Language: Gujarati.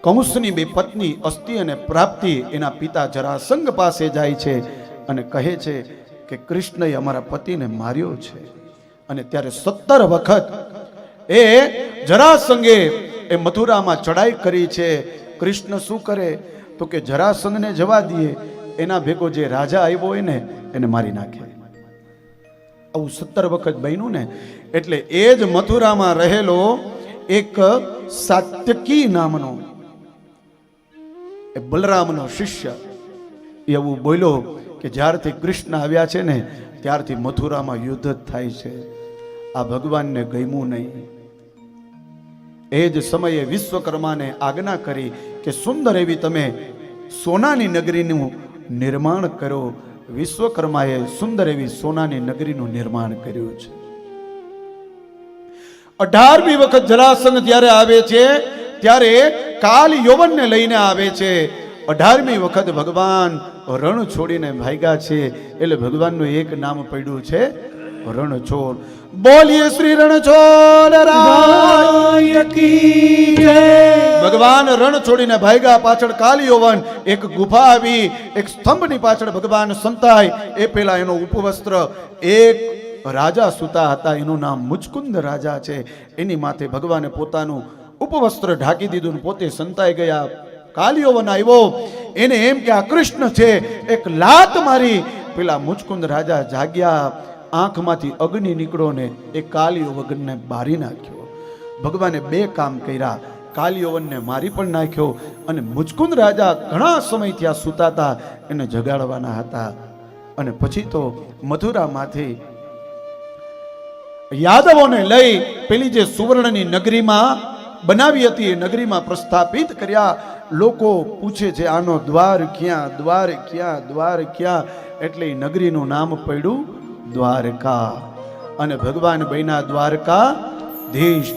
કંસની બે પત્ની અસ્તિ અને પ્રાપ્તિ એના પિતા જરાસંઘ પાસે જાય છે અને કહે છે કે કૃષ્ણએ અમારા પતિને માર્યો છે. અને ત્યારે 17 વખત એ જરાસંઘે એ મથુરામાં ચડાઈ કરી છે. કૃષ્ણ શું કરે તો કે જરાસંઘને જવા દે, એના ભેગો જે રાજા આવ્યો હોય ને એને મારી નાખે. આવું 17 વખત બન્યું ને. એટલે એ જ મથુરામાં રહેલો એક સાત્યકી નામનો એ બલરામનો શિષ્ય એવું બોલ્યો કે જ્યારથી કૃષ્ણ આવ્યા છે ને ત્યારથી મથુરામાં યુદ્ધ જ થાય છે, આ ભગવાનને ગમ્યું નહીં. એ જ સમયે વિશ્વકર્માને આજ્ઞા કરી કે સુંદર એવી તમે સોનાની નગરીનું નિર્માણ કરો. વિશ્વકર્માએ સુંદર એવી સોનાની નગરીનું નિર્માણ કર્યું છે. 18મી વખત જરાસંઘ જ્યારે આવે છે ત્યારે કાલ યૌવનને લઈને આવે છે. 18મી વખત ભગવાન રણ છોડીને ભાગ્યા છે એટલે ભગવાનનું એક નામ પડ્યું છે રણછોડ. બોલીએ શ્રી રણછોડ રાય કી જય. ભગવાન રણ છોડીને ભાગ્યા. પાછળ કાલ યૌવન એક ગુફા આવી, એક સ્તંભની પાછળ ભગવાન સંતાય. એ પેલા એનો ઉપવસ્ત્ર એક રાજા સુતા હતા, એનું નામ મુચકુંદ રાજા છે. એની માથે ભગવાને પોતાનું ઉપવસ્ત્ર ઢાંકી દીધું, પોતે સંતાઈ ગયા. કાલ યૌવન આવ્યો, એને એમ કે આ કૃષ્ણ છે. એક લાત મારી પેલા મુચકુંદ રાજા જાગ્યા. આંખમાંથી અગ્નિ નીકળ્યો ને એ કાલ યૌવનને બારી નાખ્યો. ભગવાને 2 કામ કર્યા, કાલ યૌવનને મારી પણ નાખ્યો અને મુચકુંદ રાજા ઘણા સમયથી આ સૂતા હતા એને જગાડવાના હતા. અને પછી તો મથુરામાંથી યાદવોને લઈ પેલી જે સુવર્ણની નગરીમાં બનાવી હતી એ નગરીમાં પ્રસ્થાપિત કર્યા. લોકો પૂછે છે આનો દ્વાર ક્યાં, દ્વાર ક્યાં, દ્વાર ક્યાં? એટલે એ નગરીનું નામ પડ્યું દ્વારકા. અને ભગવાન બન્યા દ્વારકાધીશ.